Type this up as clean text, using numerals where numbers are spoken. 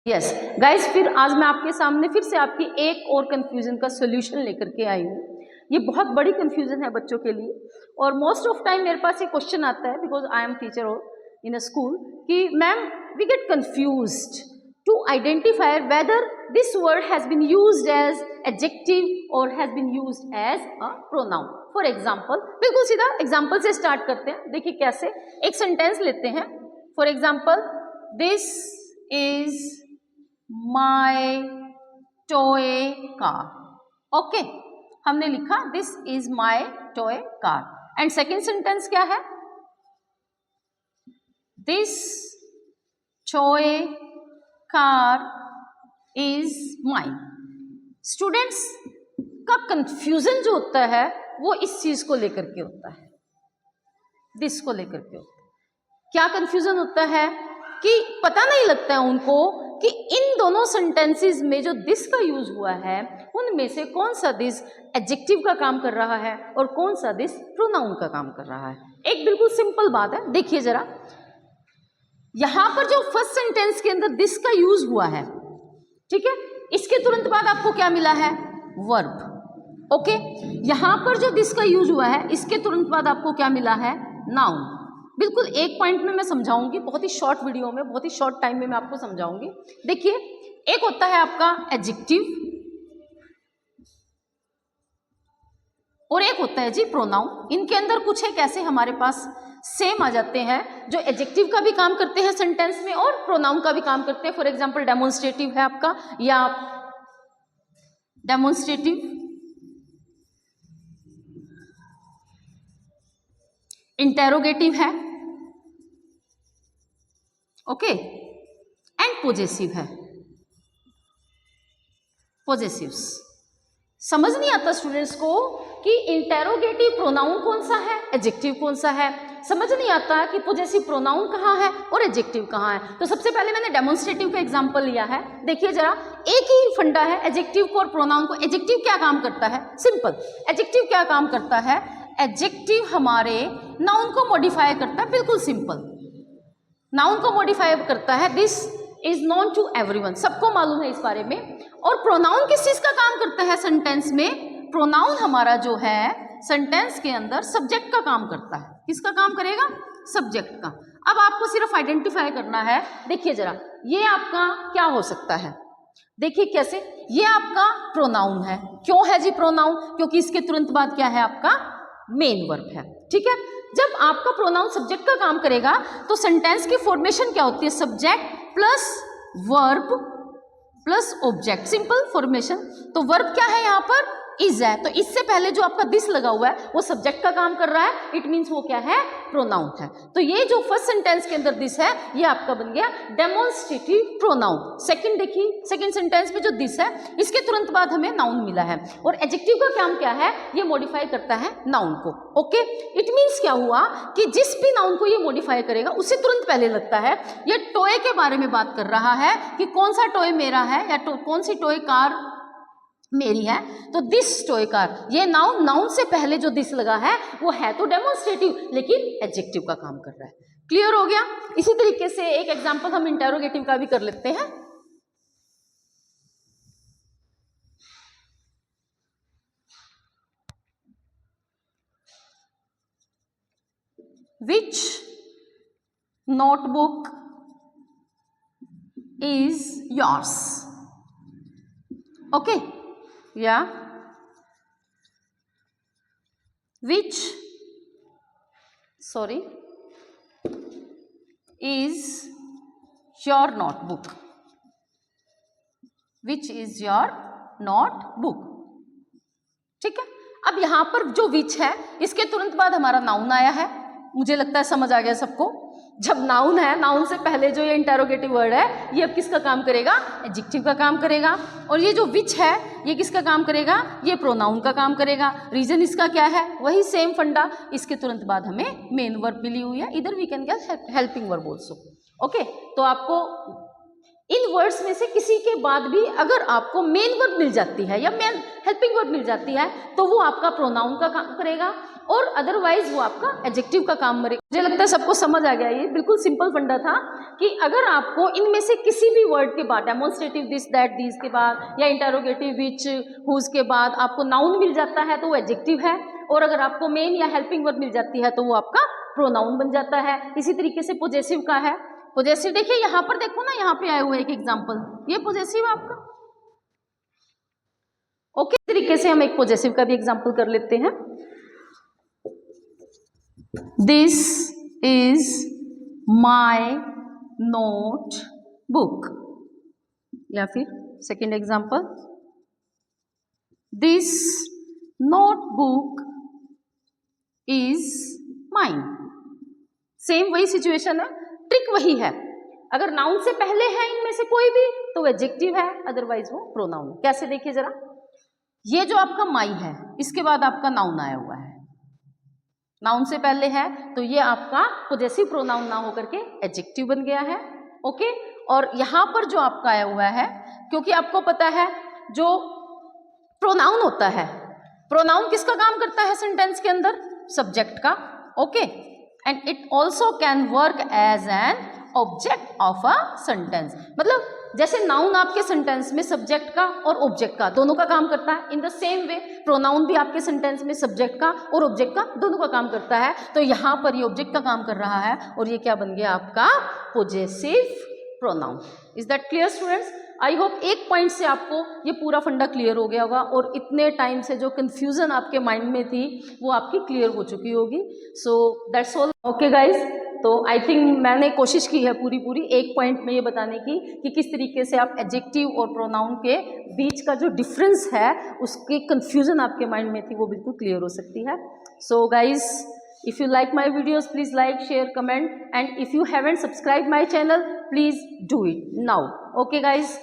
Yes guys, फिर आज मैं आपके सामने फिर से आपकी एक और कंफ्यूजन का सोल्यूशन लेकर के आई हूँ। ये बहुत बड़ी कंफ्यूजन है बच्चों के लिए और मोस्ट ऑफ टाइम मेरे पास ये क्वेश्चन आता है because I am teacher in a school कि ma'am we get confused to identify whether this word has been used as adjective और has been used as a pronoun. For example, बिल्कुल सीधा example से start करते हैं। देखिए कैसे, एक सेंटेंस लेते हैं। For example, this is my toy car। Okay, हमने लिखा this is my toy car and second sentence क्या है? This toy car is mine। Students का कंफ्यूजन जो होता है वो इस चीज को लेकर के होता है, दिस को लेकर के होता है। क्या कंफ्यूजन होता है कि पता नहीं लगता है उनको कि इन दोनों सेंटेंसेस में जो दिस का यूज हुआ है उनमें से कौन सा दिस एडजेक्टिव का काम कर रहा है और कौन सा दिस प्रोनाउन का काम कर रहा है। एक बिल्कुल सिंपल बात है, देखिए जरा, यहां पर जो फर्स्ट सेंटेंस के अंदर दिस का यूज हुआ है, ठीक है, इसके तुरंत बाद आपको क्या मिला है? वर्ब। ओके, यहां पर जो दिस का यूज हुआ है इसके तुरंत बाद आपको क्या मिला है? नाउन। बिल्कुल एक पॉइंट में मैं समझाऊंगी, बहुत ही शॉर्ट वीडियो में, बहुत ही शॉर्ट टाइम में मैं आपको समझाऊंगी। देखिए, एक होता है आपका एडजेक्टिव और एक होता है जी प्रोनाउन। इनके अंदर कुछ एक ऐसे हमारे पास सेम आ जाते हैं जो एडजेक्टिव का भी काम करते हैं सेंटेंस में और प्रोनाउन का भी काम करते हैं। फॉर एग्जांपल, डेमोन्स्ट्रेटिव है आपका, या डेमोन्स्ट्रेटिव, इंटेरोगेटिव है, ओके, एंड पोजेसिव है। पोजेसिव्स समझ नहीं आता स्टूडेंट्स को कि इंटेरोगेटिव प्रोनाउन कौन सा है, एडजेक्टिव कौन सा है। समझ नहीं आता कि पोजेसिव प्रोनाउन कहाँ है और एडजेक्टिव कहाँ है। तो सबसे पहले मैंने डेमोन्स्ट्रेटिव का एग्जांपल लिया है। देखिए जरा, एक ही फंडा है एडजेक्टिव को और प्रोनाउन को। एडजेक्टिव क्या काम करता है? सिंपल, एडजेक्टिव क्या काम करता है? एडजेक्टिव हमारे नाउन को मॉडिफाई करता है। बिल्कुल सिंपल, नाउन को मॉडिफाई करता है। This is known to everyone, सबको मालूम है इस बारे में। और प्रोनाउन किस चीज का काम करता है सेंटेंस में? प्रोनाउन हमारा जो है सेंटेंस के अंदर सब्जेक्ट का काम करता है। किसका काम करेगा? सब्जेक्ट का। अब आपको सिर्फ आइडेंटिफाई करना है। देखिए जरा, ये आपका क्या हो सकता है? देखिए कैसे, ये आपका प्रोनाउन है। क्यों है जी प्रोनाउन? क्योंकि इसके तुरंत बाद क्या है? आपका मेन वर्ब है। ठीक है, जब आपका प्रोनाउन सब्जेक्ट का काम करेगा तो सेंटेंस की फॉर्मेशन क्या होती है? Subject plus verb plus object, simple formation. तो वर्ब क्या है यहाँ पर? इज है। तो इससे पहले जो आपका दिस लगा हुआ है वो सब्जेक्ट का काम कर रहा है। इट मीन्स वो क्या है? प्रोनाउन है। तो ये जो फर्स्ट सेंटेंस के अंदर दिस है ये आपका बन गया डेमोन्स्ट्रेटिव प्रोनाउन। सेकंड देखिए, सेकंड सेंटेंस में जो दिस है इसके तुरंत बाद हमें नाउन मिला है। और एडजेक्टिव का काम क्या है? ये मॉडिफाई करता है नाउन को। ओके, इट मीन्स क्या हुआ कि जिस भी नाउन को ये मॉडिफाई करेगा उससे तुरंत पहले लगता है ये टॉय के बारे में बात कर रहा है कि कौन सा टॉय मेरा है या कौन सी टॉय कार मेरी है। तो दिस टॉय कार, ये नाउन, नाउन से पहले जो दिस लगा है वो है तो डेमोन्स्ट्रेटिव लेकिन एडजेक्टिव का काम कर रहा है। क्लियर हो गया? इसी तरीके से एक एग्जांपल हम इंटेरोगेटिव का भी कर लेते हैं। Which notebook is yours? Okay, yeah. Which, sorry, is your notebook? Which is your notebook? ठीक है, अब यहां पर जो विच है इसके तुरंत बाद हमारा नाउन आया है। मुझे लगता है समझ आ गया सबको। जब नाउन है, नाउन से पहले जो ये इंटेरोगेटिव वर्ड है ये अब किसका काम करेगा? एडजेक्टिव का काम करेगा। और ये जो विच है ये किसका काम करेगा? ये प्रोनाउन का काम करेगा। रीजन इसका क्या है? वही सेम फंडा। इसके तुरंत बाद हमें मेन वर्ब मिली हुई है। इधर we can get helping verb also. Okay, तो आपको इन वर्ड्स में से किसी के बाद भी अगर आपको मेन वर्ब मिल जाती है या मेन हेल्पिंग वर्ब मिल जाती है तो वो आपका प्रोनाउन का काम करेगा। और अदरवाइज वो आपका एडजेक्टिव का काम करेगा। मुझे लगता है सबको समझ आ गया, ये बिल्कुल सिंपल फंडा था कि अगर आपको इनमें से किसी भी वर्ड के बाद, डेमोन्स्ट्रेटिव दिस दैट दीज के बाद या इंटरोगेटिव विच हुज के बाद आपको नाउन मिल जाता है तो वो एडजेक्टिव है, और अगर आपको मेन या हेल्पिंग वर्ब मिल जाती है तो वो आपका प्रोनाउन बन जाता है। इसी तरीके से पोजेसिव का है, पोजेसिव देखिए यहाँ पर देखो ना, यहाँ पे आए हुए एक एग्जाम्पल, ये पोजेसिव आपका। ओके, तरीके से हम एक पोजेसिव का भी एग्जाम्पल कर लेते हैं। This is my note book, या फिर second example, this notebook is mine. Same वही सिचुएशन है, ट्रिक वही है। अगर नाउन से पहले है इनमें से कोई भी तो एडजेक्टिव है, अदरवाइज वो प्रोनाउन है। कैसे देखिए जरा, ये जो आपका माई है इसके बाद आपका नाउन आया हुआ है, नाउन से पहले है तो ये आपका पोजेसिव प्रोनाउन ना होकर के एडजेक्टिव बन गया है। ओके, और यहाँ पर जो आपका आया हुआ है, क्योंकि आपको पता है जो प्रोनाउन होता है, प्रोनाउन किसका काम करता है सेंटेंस के अंदर, सब्जेक्ट का। Okay, and it also can work as an object of a sentence, मतलब जैसे नाउन आपके सेंटेंस में सब्जेक्ट का और ऑब्जेक्ट का दोनों का काम करता है, in the same way pronoun भी आपके सेंटेंस में सब्जेक्ट का और ऑब्जेक्ट का दोनों का काम करता है। तो यहाँ पर ये ऑब्जेक्ट का काम कर रहा है और ये क्या बन गया आपका possessive pronoun. Is that clear students? I hope एक पॉइंट से आपको ये पूरा फंडा क्लियर हो गया होगा और इतने टाइम से जो कंफ्यूजन आपके माइंड में थी वो आपकी क्लियर हो चुकी होगी। So that's all. Okay guys, तो आई थिंक मैंने कोशिश की है पूरी एक पॉइंट में ये बताने की कि किस तरीके से आप एडजेक्टिव और प्रोनाउन के बीच का जो डिफरेंस है उसकी कंफ्यूजन आपके माइंड में थी वो बिल्कुल क्लियर हो सकती है। So guys, if you like my videos, please like, share, comment, and if you haven't subscribed my channel, please do it now. Okay guys.